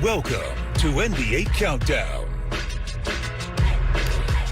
Welcome to NBA Countdown.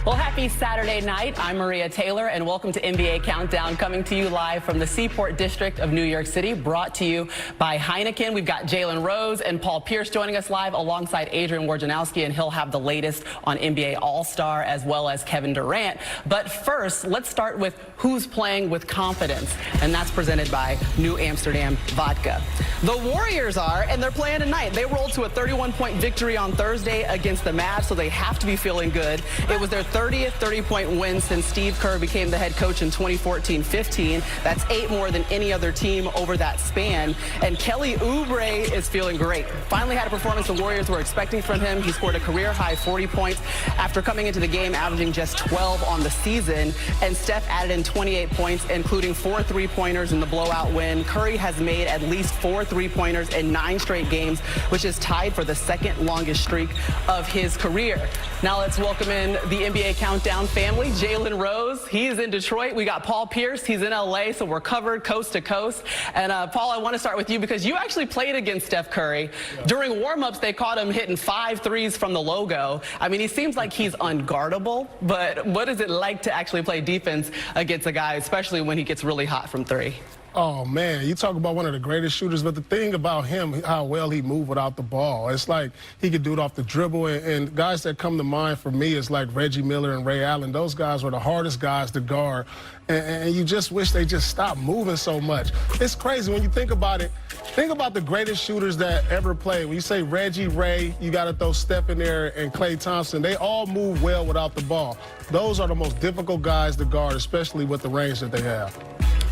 Well, happy Saturday night. I'm Maria Taylor, and welcome to NBA Countdown, coming to you live from the Seaport District of New York City, brought to you by Heineken. We've got Jalen Rose and Paul Pierce joining us live alongside Adrian Wojnarowski, and he'll have the latest on NBA All-Star as well as Kevin Durant. But first, let's start with who's playing with confidence, and that's presented by New Amsterdam Vodka. The Warriors are, and they're playing tonight. They rolled to a 31-point victory on Thursday against the Mavs, so they have to be feeling good. It was their 30th 30-point win since Steve Kerr became the head coach in 2014-15. That's 8 more than any other team over that span. And Kelly Oubre is feeling great. Finally had a performance the Warriors were expecting from him. He scored a career-high 40 points after coming into the game averaging just 12 on the season. And Steph added in 28 points, including 4 three-pointers in the blowout win. Curry has made at least 4 three-pointers in 9 straight games, which is tied for the second longest streak of his career. Now let's welcome in the NBA Countdown family. Jalen Rose, he's in Detroit. We got Paul Pierce, he's in LA, so we're covered coast to coast. And Paul, I want to start with you because you actually played against Steph Curry. Yeah. During warm-ups, they caught him hitting 5 threes from the logo. I mean, he seems like he's unguardable, but what is it like to actually play defense against a guy, especially when he gets really hot from 3? Oh, man, you talk about one of the greatest shooters, but the thing about him, how well he moved without the ball. It's like he could do it off the dribble, and guys that come to mind for me is like Reggie Miller and Ray Allen. Those guys were the hardest guys to guard, and you just wish they just stopped moving so much. It's crazy when you think about it. Think about the greatest shooters that ever played. When you say Reggie, Ray, you got to throw Steph in there, and Klay Thompson. They all move well without the ball. Those are the most difficult guys to guard, especially with the range that they have.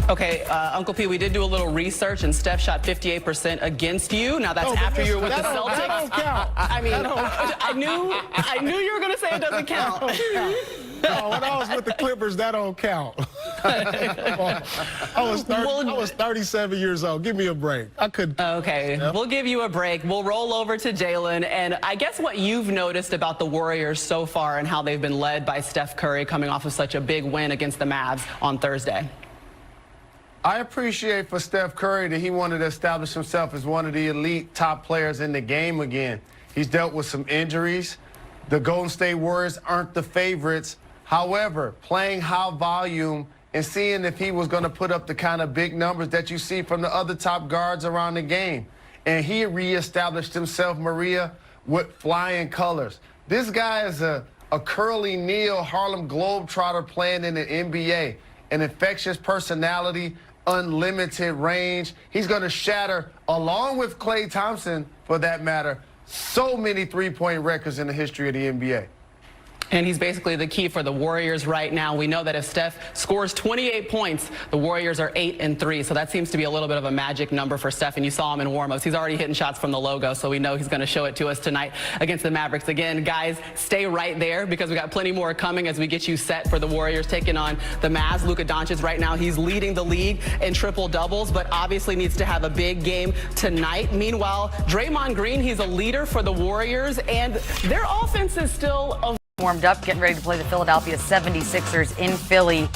Okay, Uncle P, we did do a little research, and Steph shot 58% against you. Now, that's after you were with the Celtics. That don't count. I mean, I knew you were going to say it doesn't count. No, when I was with the Clippers, that don't count. I was 37 years old. Give me a break. I could. Okay, We'll give you a break. We'll roll over to Jalen. And I guess what you've noticed about the Warriors so far and how they've been led by Steph Curry coming off of such a big win against the Mavs on Thursday. I appreciate for Steph Curry that he wanted to establish himself as one of the elite top players in the game again. He's dealt with some injuries. The Golden State Warriors aren't the favorites. However, playing high volume and seeing if he was going to put up the kind of big numbers that you see from the other top guards around the game. And he reestablished himself, Maria, with flying colors. This guy is a Curly Neal Harlem Globetrotter playing in the NBA. An infectious personality, unlimited range. He's going to shatter, along with Klay Thompson, for that matter, so many three-point records in the history of the NBA. And he's basically the key for the Warriors right now. We know that if Steph scores 28 points, the Warriors are 8-3. So that seems to be a little bit of a magic number for Steph. And you saw him in warm-ups. He's already hitting shots from the logo, so we know he's going to show it to us tonight against the Mavericks. Again, guys, stay right there because we got plenty more coming as we get you set for the Warriors taking on the Mavs. Luka Doncic right now, he's leading the league in triple-doubles, but obviously needs to have a big game tonight. Meanwhile, Draymond Green, he's a leader for the Warriors, and their offense is still warmed up, getting ready to play the Philadelphia 76ers in Philly.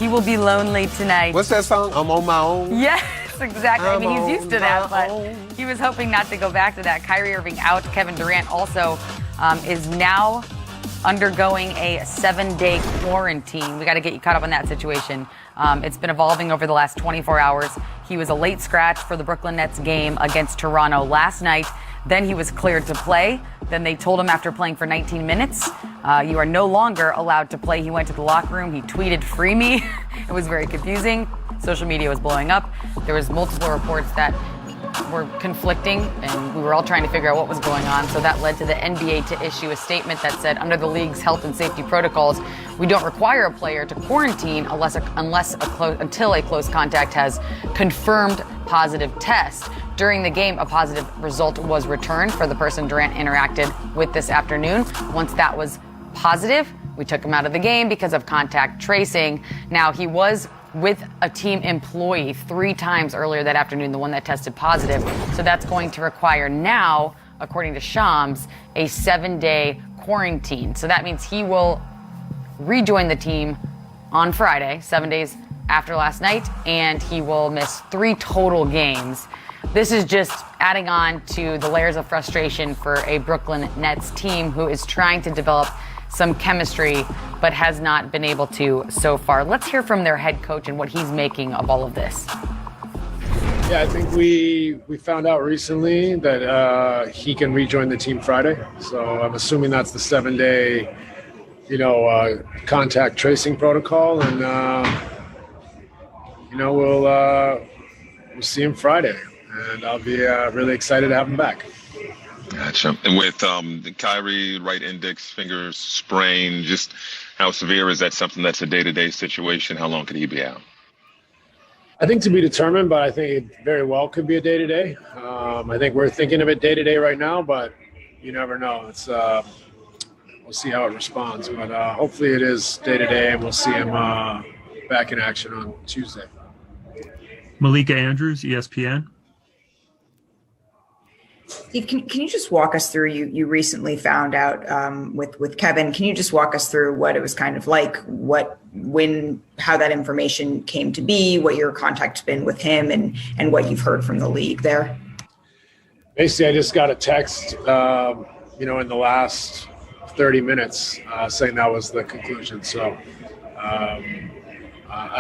He will be lonely tonight. What's that song? I'm on my own? Yes, exactly. I mean, he's used to that, but he was hoping not to go back to that. Kyrie Irving out. Kevin Durant also is now undergoing a 7-day quarantine. We got to get you caught up on that situation. It's been evolving over the last 24 hours. He was a late scratch for the Brooklyn Nets game against Toronto last night. Then he was cleared to play. Then they told him after playing for 19 minutes, you are no longer allowed to play. He went to the locker room. He tweeted, "Free me." It was very confusing. Social media was blowing up. There was multiple reports that were conflicting, and we were all trying to figure out what was going on. So that led to the NBA to issue a statement that said, under the league's health and safety protocols, we don't require a player to quarantine until a close contact has confirmed positive test. During the game, a positive result was returned for the person Durant interacted with this afternoon. Once that was positive, we took him out of the game because of contact tracing. Now, he was with a team employee 3 times earlier that afternoon, the one that tested positive. So that's going to require now, according to Shams, a 7-day quarantine. So that means he will rejoin the team on Friday, 7 days after last night, and he will miss 3 total games. this is just adding on to the layers of frustration for a Brooklyn Nets team who is trying to develop some chemistry but has not been able to so far. Let's hear from their head coach and what he's making of all of this. Yeah, I think we found out recently that he can rejoin the team Friday. So I'm assuming that's the 7-day, contact tracing protocol, and we'll see him Friday, and I'll be really excited to have him back. Gotcha. And with the Kyrie right index finger sprain, just how severe is that? Something that's a day-to-day situation? How long could he be out? I think to be determined, but I think it very well could be a day-to-day. I think we're thinking of it day-to-day right now, but you never know. It's we'll see how it responds, but hopefully it is day-to-day, and we'll see him back in action on Tuesday. Malika Andrews, ESPN. Steve, can you just walk us through, you recently found out with Kevin, can you just walk us through what it was kind of like, how that information came to be, what your contact's been with him, and what you've heard from the league there? Basically, I just got a text, in the last 30 minutes saying that was the conclusion. So I've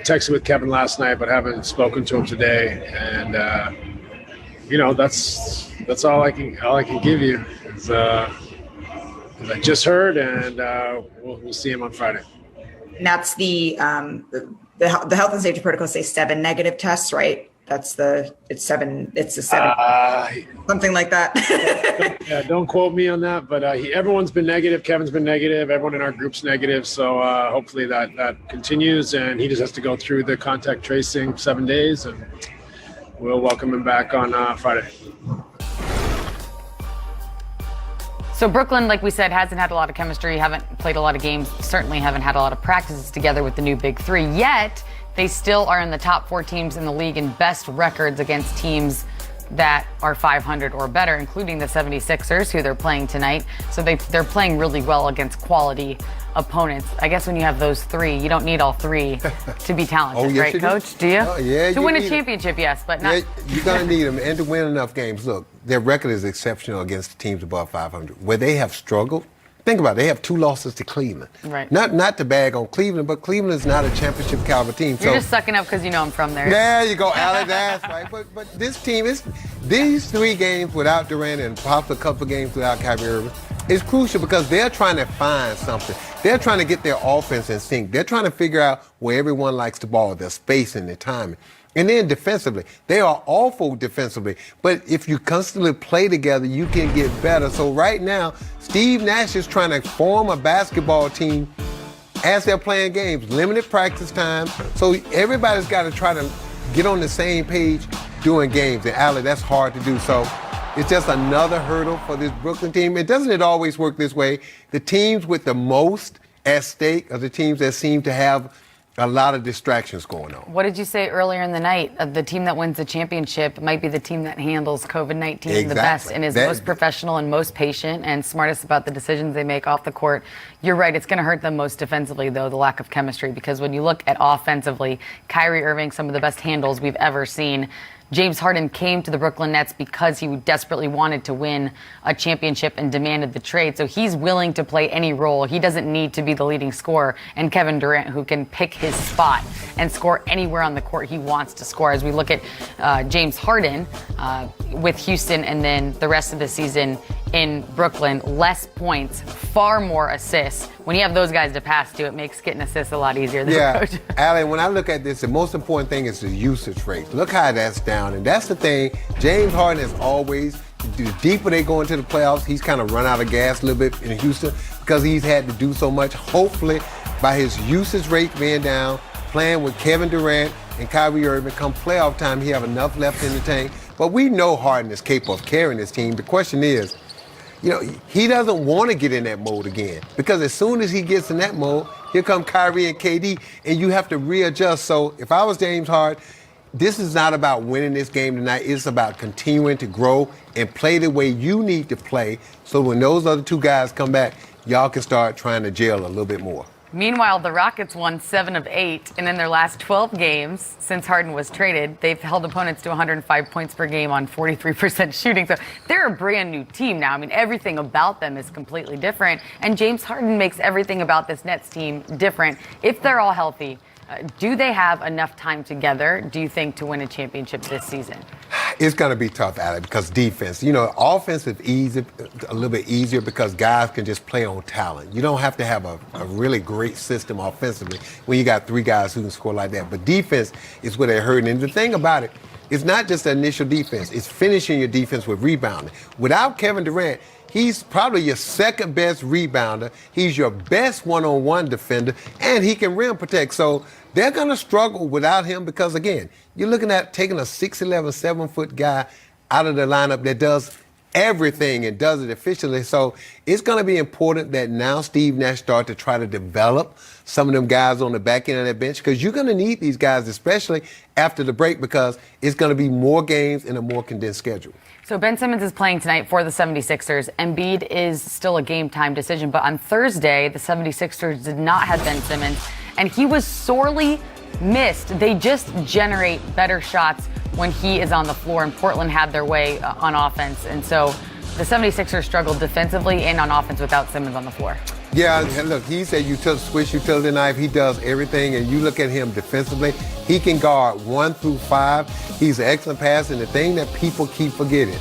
texted with Kevin last night, but haven't spoken to him today. And, that's all I can give you is I just heard, and we'll see him on Friday. And that's the health and safety protocol say 7 negative tests, right? It's the 7, something like that. Yeah, don't quote me on that, but everyone's been negative. Kevin's been negative. Everyone in our group's negative. So hopefully that continues, and he just has to go through the contact tracing 7 days, and we'll welcome him back on Friday. So Brooklyn, like we said, hasn't had a lot of chemistry, haven't played a lot of games, certainly haven't had a lot of practices together with the new Big Three, yet they still are in the top 4 teams in the league in best records against teams that are 500 or better, including the 76ers, who they're playing tonight. So they're playing really well against quality opponents. I guess when you have those 3, you don't need all 3 to be talented, right, Coach? Do you? Yeah. To win a championship, yes, but not. Yeah, you're going to need them, and to win enough games. Look, their record is exceptional against teams above 500. Where they have struggled, think about it, they have 2 losses to Cleveland. Right. Not to bag on Cleveland, but Cleveland is not a championship caliber team. You're just sucking up because you know I'm from there. There you go, Alex. That's right. But this team is these 3 games without Durant and possibly a couple of games without Kyrie Irving is crucial because they're trying to find something. They're trying to get their offense in sync. They're trying to figure out where everyone likes the ball, their spacing, their timing. And then defensively, they are awful defensively. But if you constantly play together, you can get better. So right now, Steve Nash is trying to form a basketball team as they're playing games, limited practice time. So everybody's got to try to get on the same page doing games. And Alec, that's hard to do. So it's just another hurdle for this Brooklyn team. Doesn't always work this way? The teams with the most at stake are the teams that seem to have a lot of distractions going on. What did you say earlier in the night? The team that wins the championship might be the team that handles COVID-19 the best and is most professional and most patient and smartest about the decisions they make off the court. You're right. It's going to hurt them most defensively, though, the lack of chemistry, because when you look at offensively, Kyrie Irving, some of the best handles we've ever seen. James Harden came to the Brooklyn Nets because he desperately wanted to win a championship and demanded the trade. So he's willing to play any role. He doesn't need to be the leading scorer. And Kevin Durant, who can pick his spot and score anywhere on the court he wants to score. As we look at James Harden with Houston and then the rest of the season in Brooklyn, less points, far more assists. When you have those guys to pass to, it makes getting assists a lot easier. Yeah, Allen, when I look at this, the most important thing is the usage rate. Look how that's down. And that's the thing. James Harden is always, the deeper they go into the playoffs, he's kind of run out of gas a little bit in Houston because he's had to do so much. Hopefully, by his usage rate being down, playing with Kevin Durant and Kyrie Irving, come playoff time, he have enough left in the tank. But we know Harden is capable of carrying this team. The question is, he doesn't want to get in that mode again because as soon as he gets in that mode, here come Kyrie and KD, and you have to readjust. So if I was James Harden, this is not about winning this game tonight. It's about continuing to grow and play the way you need to play so when those other 2 guys come back, y'all can start trying to gel a little bit more. Meanwhile, the Rockets won 7 of 8, and in their last 12 games since Harden was traded, they've held opponents to 105 points per game on 43% shooting. So they're a brand new team now. I mean, everything about them is completely different, and James Harden makes everything about this Nets team different. If they're all healthy, do they have enough time together, do you think, to win a championship this season? It's going to be tough, Alec, because defense. Offense is easy, a little bit easier because guys can just play on talent. You don't have to have a really great system offensively when you got 3 guys who can score like that. But defense is where they're hurting. And the thing about it, it's not just the initial defense. It's finishing your defense with rebounding. Without Kevin Durant, he's probably your second best rebounder. He's your best one-on-one defender, and he can rim protect. So they're going to struggle without him because, again, you're looking at taking a 6'11", 7-foot guy out of the lineup that does everything and does it efficiently. So it's going to be important that now Steve Nash start to try to develop some of them guys on the back end of that bench, because you're going to need these guys, especially after the break, because it's going to be more games in a more condensed schedule. So Ben Simmons is playing tonight for the 76ers. Embiid is still a game-time decision, but on Thursday, the 76ers did not have Ben Simmons, and he was sorely missed. They just generate better shots when he is on the floor, and Portland had their way on offense. And so the 76ers struggled defensively and on offense without Simmons on the floor. Yeah, and look, he's a Swiss utility knife. He does everything, and you look at him defensively, he can guard 1 through 5. He's an excellent passer, and the thing that people keep forgetting,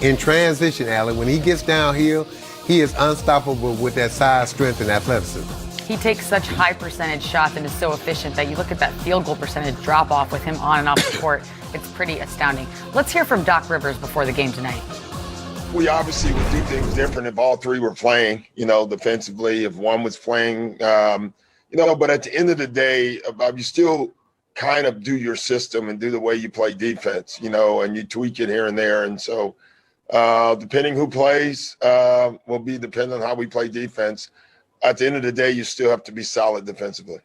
in transition, Allen, when he gets downhill, he is unstoppable with that size, strength, and athleticism. He takes such high percentage shots and is so efficient that you look at that field goal percentage drop off with him on and off the court. It's pretty astounding. Let's hear from Doc Rivers before the game tonight. We obviously would do things different if all 3 were playing, defensively, if one was playing, but at the end of the day, you still kind of do your system and do the way you play defense, and you tweak it here and there. And so depending who plays will be dependent on how we play defense. At the end of the day, you still have to be solid defensively.